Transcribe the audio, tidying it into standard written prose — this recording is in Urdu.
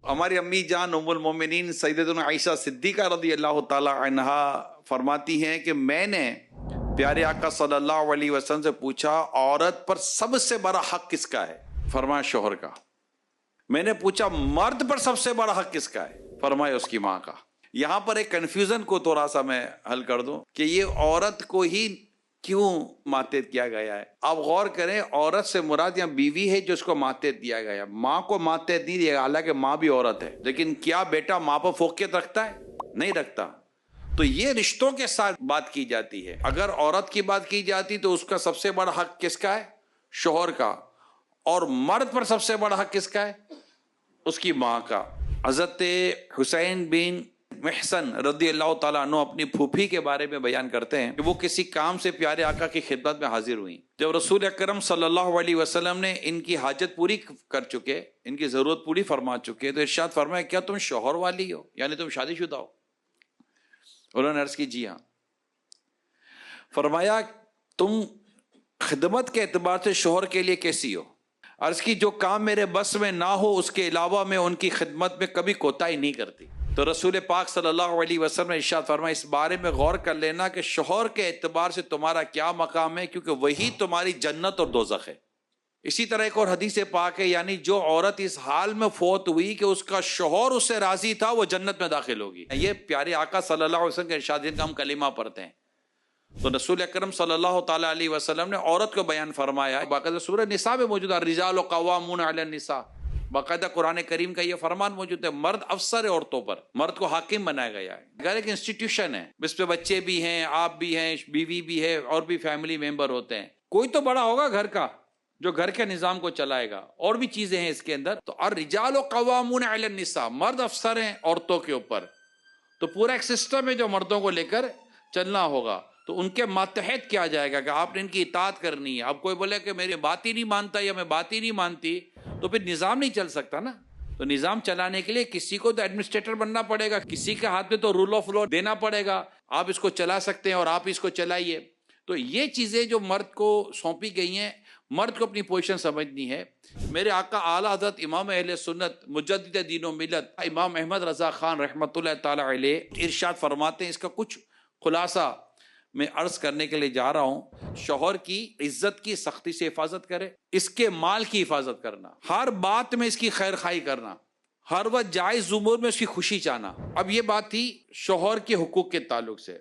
ہماری امی جان ام المومنین سیدتنا عائشہ صدیقہ رضی اللہ تعالی عنہا فرماتی ہیں کہ میں نے پیارے آقا صلی اللہ علیہ وسلم سے پوچھا عورت پر سب سے بڑا حق کس کا ہے؟ فرمایا شوہر کا۔ میں نے پوچھا مرد پر سب سے بڑا حق کس کا ہے؟ فرمایا اس کی ماں کا۔ یہاں پر ایک کنفیوژن کو تھوڑا سا میں حل کر دوں کہ یہ عورت کو ہی کیوں ماتحت کیا گیا ہے۔ آپ غور کریں، عورت سے مراد یہاں بیوی ہے جو اس کو ماتحت دیا گیا، ماں کو ماتحت نہیں دیا گیا، حالانکہ ماں بھی عورت ہے، لیکن کیا بیٹا ماں پر فوقیت رکھتا ہے؟ نہیں رکھتا۔ تو یہ رشتوں کے ساتھ بات کی جاتی ہے۔ اگر عورت کی بات کی جاتی تو اس کا سب سے بڑا حق کس کا ہے؟ شوہر کا۔ اور مرد پر سب سے بڑا حق کس کا ہے؟ اس کی ماں کا۔ حضرت حسین بن محسن رضی اللہ تعالیٰ عنہ اپنی پھوپھی کے بارے میں بیان کرتے ہیں کہ وہ کسی کام سے پیارے آقا کی خدمت میں حاضر ہوئیں۔ جب رسول اکرم صلی اللہ علیہ وسلم نے ان کی حاجت پوری کر چکے، ان کی ضرورت پوری فرما چکے، تو ارشاد فرمایا کیا تم شوہر والی ہو، یعنی تم شادی شدہ ہو؟ انہوں نے عرض کی جی ہاں۔ فرمایا تم خدمت کے اعتبار سے شوہر کے لیے کیسی ہو؟ عرض کی جو کام میرے بس میں نہ ہو اس کے علاوہ میں ان کی خدمت میں کبھی کوتاہی نہیں کرتی۔ تو رسول پاک صلی اللہ علیہ وسلم نے ارشاد فرمایا اس بارے میں غور کر لینا کہ شوہر کے اعتبار سے تمہارا کیا مقام ہے، کیونکہ وہی تمہاری جنت اور دوزخ ہے۔ اسی طرح ایک اور حدیث پاک ہے، یعنی جو عورت اس حال میں فوت ہوئی کہ اس کا شوہر اس سے راضی تھا وہ جنت میں داخل ہوگی۔ یہ پیارے آقا صلی اللہ علیہ وسلم کے ارشاد کا ہم کلمہ پڑھتے ہیں تو رسول اکرم صلی اللہ تعالیٰ علیہ وسلم نے عورت کو بیان فرمایا، باقاعدہ سورہ نساء میں موجود ہے، الرجال قوامون علی النساء، باقاعدہ قرآن کریم کا یہ فرمان موجود ہے، مرد افسر ہے عورتوں پر، مرد کو حاکم بنایا گیا ہے۔ گھر ایک انسٹیٹیوشن ہے، اس پہ بچے بھی ہیں، آپ بھی ہیں، بیوی بھی ہے، اور بھی فیملی ممبر ہوتے ہیں، کوئی تو بڑا ہوگا گھر کا جو گھر کے نظام کو چلائے گا، اور بھی چیزیں ہیں اس کے اندر۔ تو الرجال قوامون علی النساء، مرد افسر ہیں عورتوں کے اوپر، تو پورا ایک سسٹم ہے جو مردوں کو لے کر چلنا ہوگا۔ تو ان کے ماتحت کیا جائے گا کہ آپ نے ان کی اطاعت کرنی ہے۔ اب کوئی بولے کہ میری بات ہی نہیں مانتا یا میں بات ہی نہیں مانتی، تو پھر نظام نہیں چل سکتا نا۔ تو نظام چلانے کے لیے کسی کو تو ایڈمنسٹریٹر بننا پڑے گا، کسی کے ہاتھ میں تو رول آف لا دینا پڑے گا، آپ اس کو چلا سکتے ہیں اور آپ اس کو چلائیے۔ تو یہ چیزیں جو مرد کو سونپی گئی ہیں، مرد کو اپنی پوزیشن سمجھنی ہے۔ میرے آقا اعلیٰ حضرت امام اہل سنت مجدد دین و ملت امام احمد رضا خان رحمۃ اللہ تعالی علیہ ارشاد فرماتے ہیں، اس کا کچھ خلاصہ میں عرض کرنے کے لیے جا رہا ہوں۔ شوہر کی عزت کی سختی سے حفاظت کرے، اس کے مال کی حفاظت کرنا، ہر بات میں اس کی خیر خواہی کرنا، ہر وقت جائز امور میں اس کی خوشی چاہنا۔ اب یہ بات تھی شوہر کے حقوق کے تعلق سے۔